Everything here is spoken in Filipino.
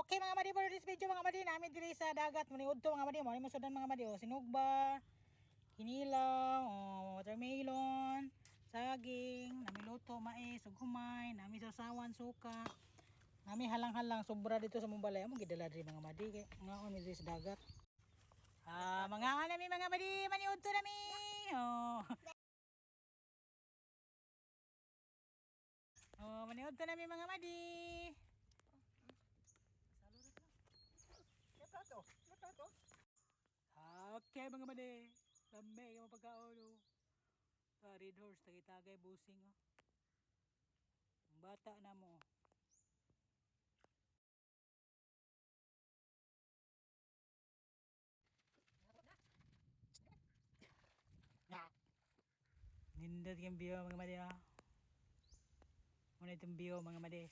Okay mga madi, for this video mga madi, namin diri sa dagat, maniud to mga madi, mo sudan mga madi, oh, sinugba, kinilaw, oh, watermelon, saging, nami luto, mais, ug humay, nami sasawan, suka, nami halang-halang sobra dito sa Mumbalay, mo gidala diri mga madi kay ngaon mi diri sa dagat. Mga nami mga madi, maniud to nami. Oh. Oh, maniud to nami mga madi. Okay mga madi, lamay yung pagkaon, oh. Sa red horse, tagay busing, oh. Ang bata na mo. Nindot yung view mga madi, oh. Muna itong view mga madi.